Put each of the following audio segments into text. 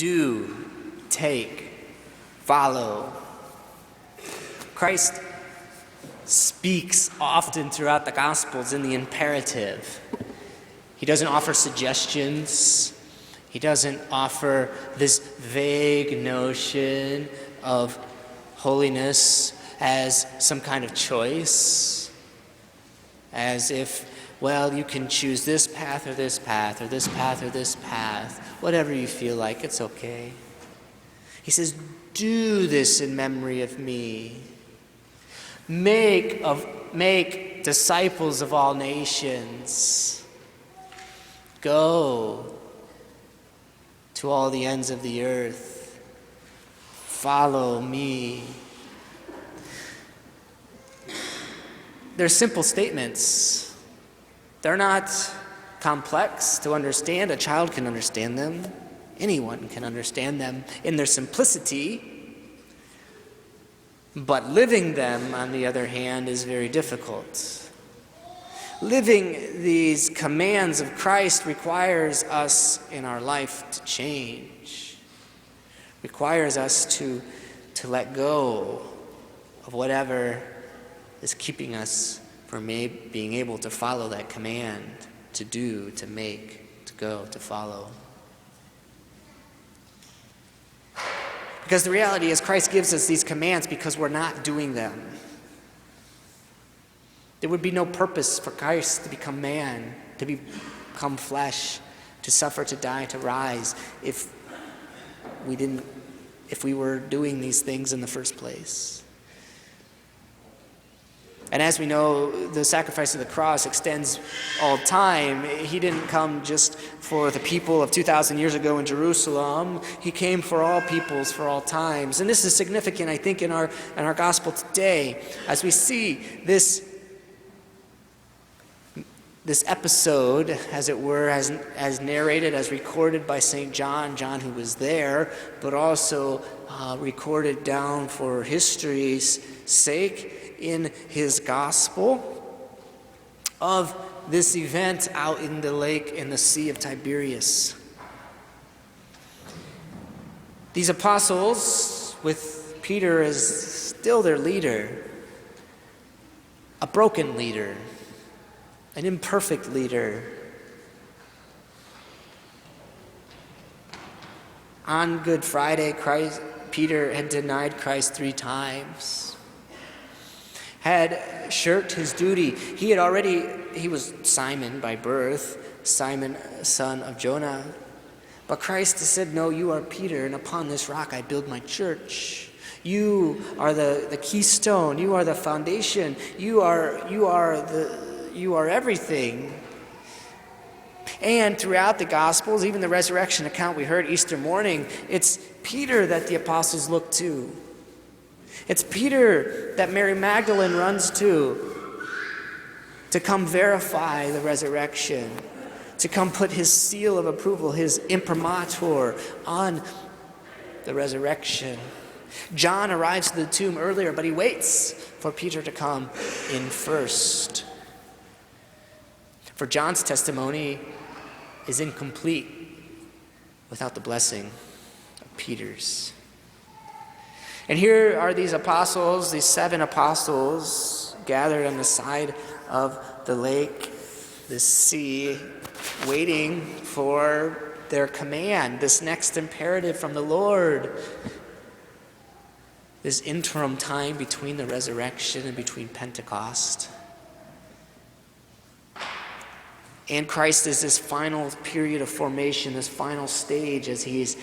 do, take, follow. Christ speaks often throughout the Gospels in the imperative. He doesn't offer suggestions. He doesn't offer this vague notion of holiness as some kind of choice, as if, well, you can choose this path or this path or this path or this path, whatever you feel like, it's okay. He says, do this in memory of me. Make disciples of all nations. Go to all the ends of the earth. Follow me. They're simple statements. They're not complex to understand. A child can understand them. Anyone can understand them in their simplicity. But living them, on the other hand, is very difficult. Living these commands of Christ requires us in our life to change. Requires us to let go of whatever is keeping us from being able to follow that command, to do, to make, to go, to follow. Because the reality is Christ gives us these commands because we're not doing them. There would be no purpose for Christ to become man, to become flesh, to suffer, to die, to rise, if we were doing these things in the first place. And as we know, the sacrifice of the cross extends all time. He didn't come just for the people of 2,000 years ago in Jerusalem. He came for all peoples, for all times. And this is significant, I think, in our gospel today, as we see this episode, as it were, as narrated, as recorded by St. John who was there, but also recorded down for history's sake in his gospel, of this event out in the lake, in the Sea of Tiberias. These apostles, with Peter as still their leader, a broken leader, an imperfect leader. On Good Friday, Peter had denied Christ 3 times. Had shirked his duty. He was Simon by birth, Simon, son of Jonah. But Christ said, no, you are Peter, and upon this rock I build my church. You are the keystone. You are the foundation. You are everything. And throughout the Gospels, even the resurrection account we heard Easter morning, it's Peter that the apostles look to. It's Peter that Mary Magdalene runs to come verify the resurrection, to come put his seal of approval, his imprimatur on the resurrection. John arrives to the tomb earlier, but he waits for Peter to come in first. For John's testimony is incomplete without the blessing of Peter's. And here are these apostles, these 7 apostles, gathered on the side of the lake, the sea, waiting for their command, this next imperative from the Lord, this interim time between the resurrection and between Pentecost. And Christ is this final period of formation, this final stage as he's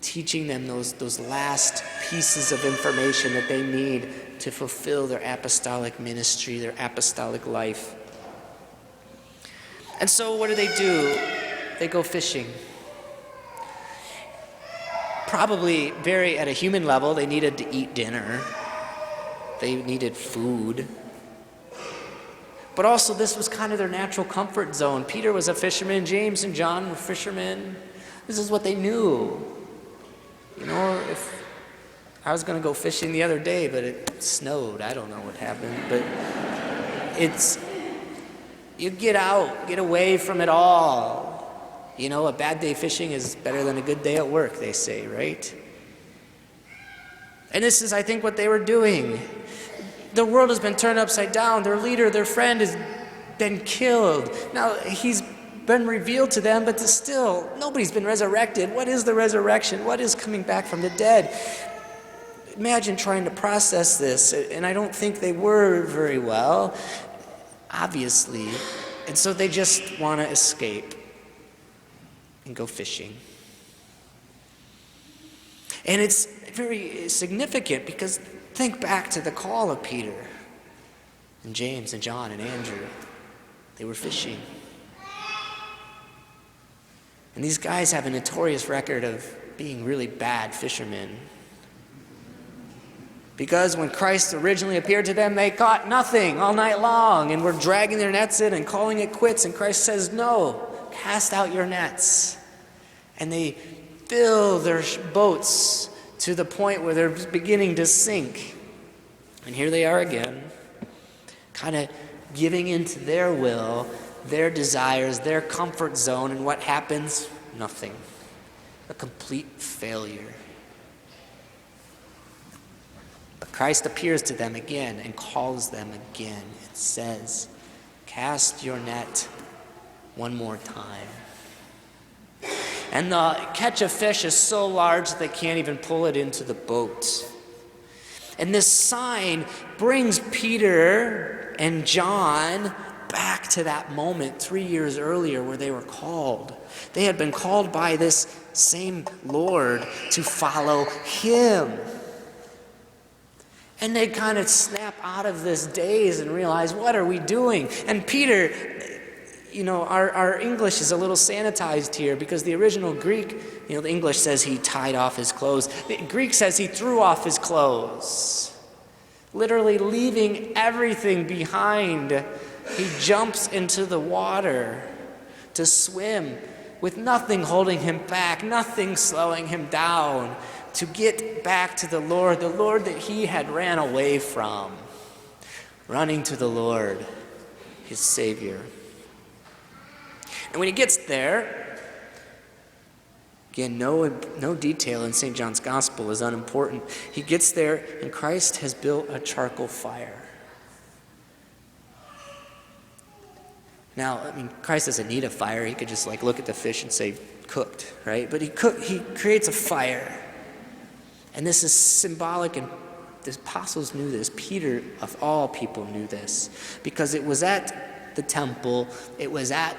teaching them those last pieces of information that they need to fulfill their apostolic ministry, their apostolic life. And so what do? They go fishing. Probably at a human level, they needed to eat dinner. They needed food. But also this was kind of their natural comfort zone. Peter was a fisherman, James and John were fishermen. This is what they knew. You know, if I was going to go fishing the other day, but it snowed. I don't know what happened. But you get out, get away from it all. You know, a bad day fishing is better than a good day at work, they say, right? And this is, I think, what they were doing. The world has been turned upside down. Their leader, their friend has been killed. Now, he's been revealed to them, but still, nobody's been resurrected. What is the resurrection? What is coming back from the dead? Imagine trying to process this, and I don't think they were very well, obviously. And so they just want to escape and go fishing. And it's very significant because think back to the call of Peter and James and John and Andrew. They were fishing. And these guys have a notorious record of being really bad fishermen. Because when Christ originally appeared to them, they caught nothing all night long and were dragging their nets in and calling it quits. And Christ says, no, cast out your nets. And they fill their boats to the point where they're beginning to sink. And here they are again, kind of giving into their will, their desires, their comfort zone. And what happens? Nothing. A complete failure. But Christ appears to them again and calls them again and says, cast your net one more time. And the catch of fish is so large that they can't even pull it into the boat. And this sign brings Peter and John back to that moment 3 years earlier where they were called. They had been called by this same Lord to follow him. And they kind of snap out of this daze and realize, what are we doing? And Peter, you know, our English is a little sanitized here because the original Greek, you know, the English says he tied off his clothes. The Greek says he threw off his clothes. Literally leaving everything behind. He jumps into the water to swim with nothing holding him back, nothing slowing him down, to get back to the Lord that he had ran away from, running to the Lord, his Savior. And when he gets there, again, no detail in St. John's Gospel is unimportant. He gets there, and Christ has built a charcoal fire. Now, I mean, Christ doesn't need a fire. He could just look at the fish and say, cooked, right? But he creates a fire. And this is symbolic, and the apostles knew this. Peter, of all people, knew this. Because it was at the temple, it was at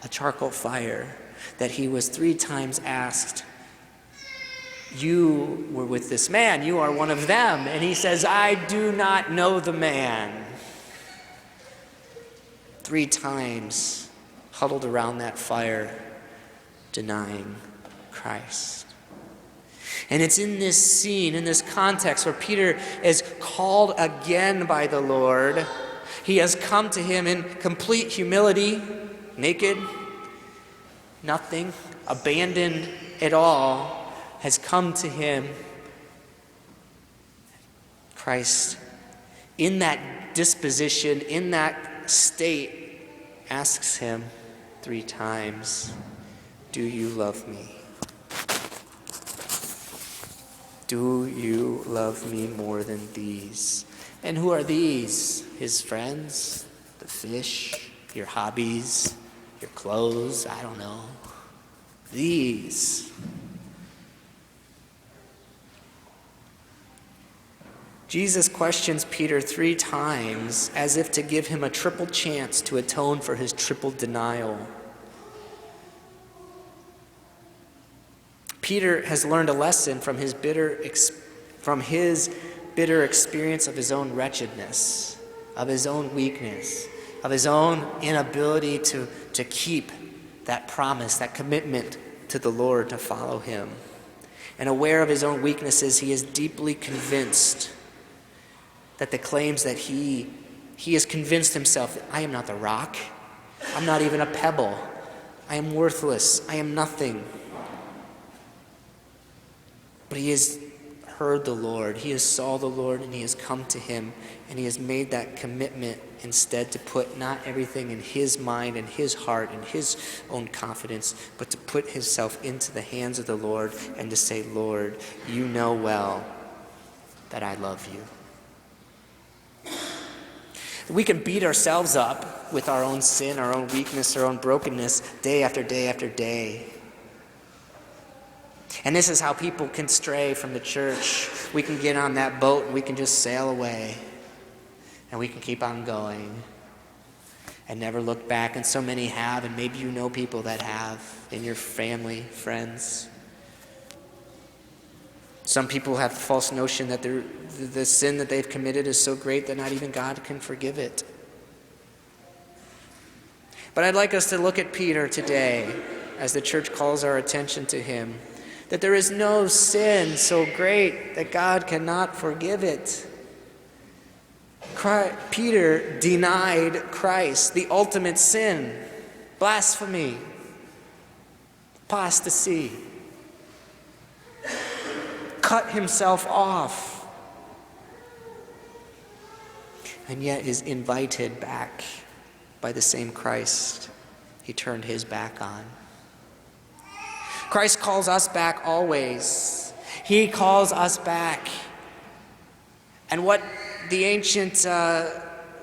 a charcoal fire that he was 3 times asked, you were with this man, you are one of them. And he says, I do not know the man. 3 times huddled around that fire, denying Christ. And it's in this scene, in this context, where Peter is called again by the Lord. He has come to him in complete humility, naked, nothing, abandoned it all, has come to him. Christ, in that disposition, in that state, asks him 3 times, do you love me? Do you love me more than these? And who are these? His friends? The fish? Your hobbies? Your clothes? I don't know. These. Jesus questions Peter 3 times as if to give him a triple chance to atone for his triple denial. Peter has learned a lesson from his bitter experience of his own wretchedness, of his own weakness, of his own inability to keep that promise, that commitment to the Lord to follow him. And aware of his own weaknesses, he is deeply convinced that the claims that he has convinced himself that I am not the rock, I'm not even a pebble, I am worthless, I am nothing. But he is heard the Lord, he has saw the Lord, and he has come to him, and he has made that commitment instead to put not everything in his mind and his heart and his own confidence, but to put himself into the hands of the Lord and to say, Lord, you know well that I love you. We can beat ourselves up with our own sin, our own weakness, our own brokenness, day after day after day. And this is how people can stray from the church. We can get on that boat and we can just sail away. And we can keep on going and never look back. And so many have, and maybe you know people that have in your family, friends. Some people have the false notion that the sin that they've committed is so great that not even God can forgive it. But I'd like us to look at Peter today as the church calls our attention to him, that there is no sin so great that God cannot forgive it. Peter denied Christ, the ultimate sin, blasphemy, apostasy, cut himself off, and yet is invited back by the same Christ he turned his back on. Christ calls us back always. He calls us back. And what the ancient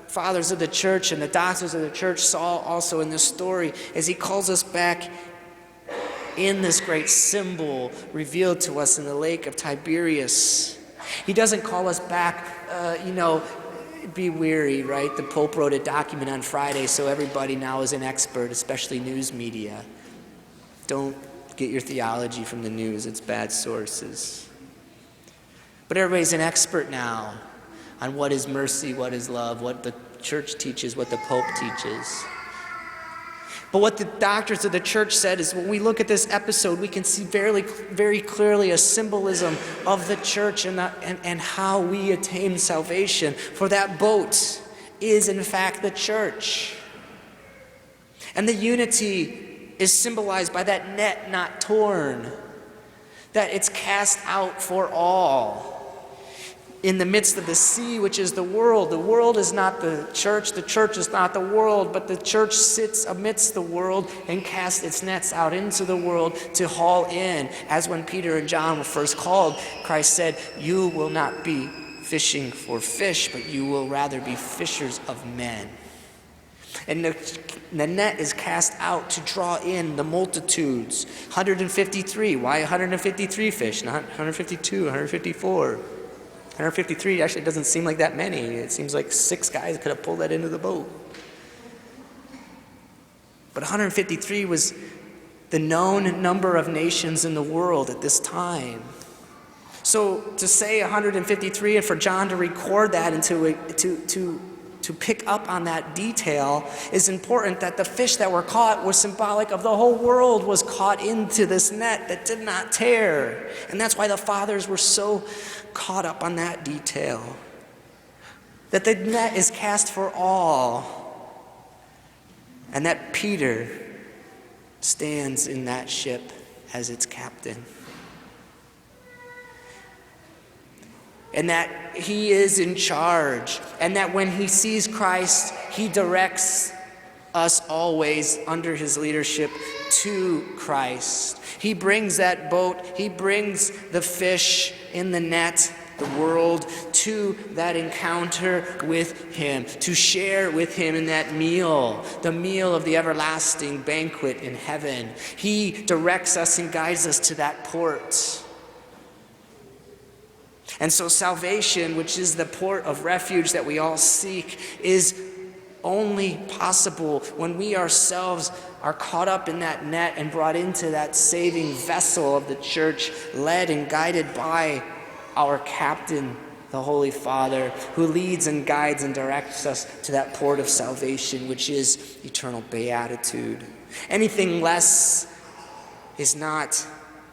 fathers of the church and the doctors of the church saw also in this story is he calls us back in this great symbol revealed to us in the lake of Tiberias. He doesn't call us back, be weary, right? The Pope wrote a document on Friday, so everybody now is an expert, especially news media. Don't get your theology from the news, it's bad sources. But everybody's an expert now on what is mercy, what is love, what the church teaches, what the Pope teaches. But what the doctors of the church said is when we look at this episode, we can see very, very clearly a symbolism of the church and how we attain salvation. For that boat is in fact the church. And the unity is symbolized by that net not torn, that it's cast out for all. In the midst of the sea, which is the world is not the church is not the world, but the church sits amidst the world and casts its nets out into the world to haul in. As when Peter and John were first called, Christ said, you will not be fishing for fish, but you will rather be fishers of men. And the net is cast out to draw in the multitudes. 153. Why 153 fish? Not 152, 154. 153 actually doesn't seem like that many. It seems like 6 guys could have pulled that into the boat. But 153 was the known number of nations in the world at this time. So to say 153 and for John to record that and to pick up on that detail is important, that the fish that were caught was symbolic of the whole world was caught into this net that did not tear. And that's why the fathers were so caught up on that detail. That the net is cast for all. And that Peter stands in that ship as its captain. And that he is in charge, and that when he sees Christ, he directs us always under his leadership to Christ. He brings that boat, he brings the fish in the net, the world, to that encounter with him, to share with him in that meal, the meal of the everlasting banquet in heaven. He directs us and guides us to that port. And so salvation, which is the port of refuge that we all seek, is only possible when we ourselves are caught up in that net and brought into that saving vessel of the church, led and guided by our captain, the Holy Father, who leads and guides and directs us to that port of salvation, which is eternal beatitude. Anything less is not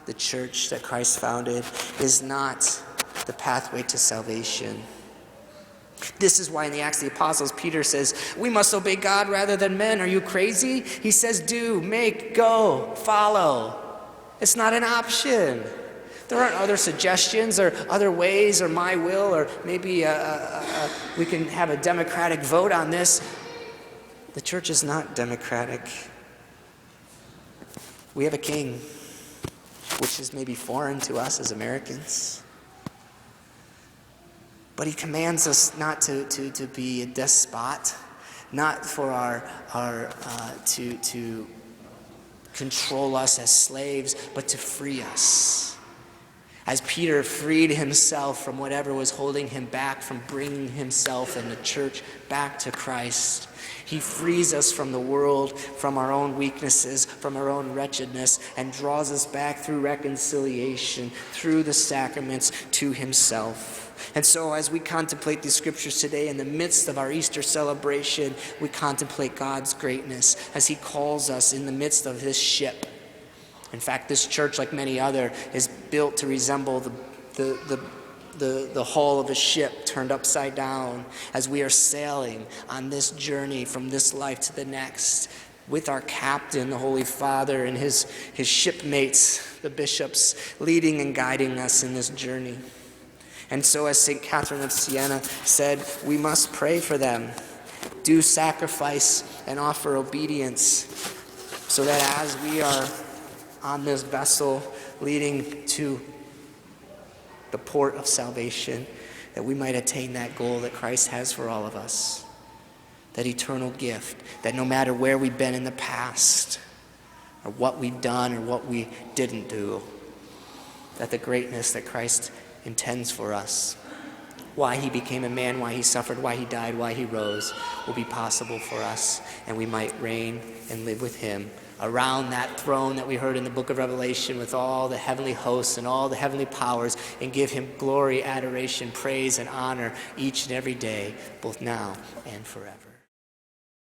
the church that Christ founded, is not the pathway to salvation. This is why in the Acts of the Apostles, Peter says, we must obey God rather than men. Are you crazy? He says, do, make, go, follow. It's not an option. there aren't other suggestions or other ways or my will or maybe we can have a democratic vote on this. The church is not democratic. We have a king, which is maybe foreign to us as Americans. But he commands us not to be a despot, not for to control us as slaves, but to free us. As Peter freed himself from whatever was holding him back from bringing himself and the church back to Christ, he frees us from the world, from our own weaknesses, from our own wretchedness, and draws us back through reconciliation, through the sacraments, to himself. And so as we contemplate these scriptures today in the midst of our Easter celebration, we contemplate God's greatness as he calls us in the midst of this ship. In fact, this church, like many other, is built to resemble the hull of a ship turned upside down as we are sailing on this journey from this life to the next with our captain, the Holy Father, and his shipmates, the bishops, leading and guiding us in this journey. And so as St. Catherine of Siena said, we must pray for them, do sacrifice and offer obedience, so that as we are on this vessel leading to the port of salvation, that we might attain that goal that Christ has for all of us, that eternal gift, that no matter where we've been in the past, or what we've done or what we didn't do, that the greatness that Christ intends for us, why he became a man, why he suffered, why he died, why he rose, will be possible for us, and we might reign and live with him around that throne that we heard in the book of Revelation with all the heavenly hosts and all the heavenly powers, and give him glory, adoration, praise, and honor each and every day, both now and forever.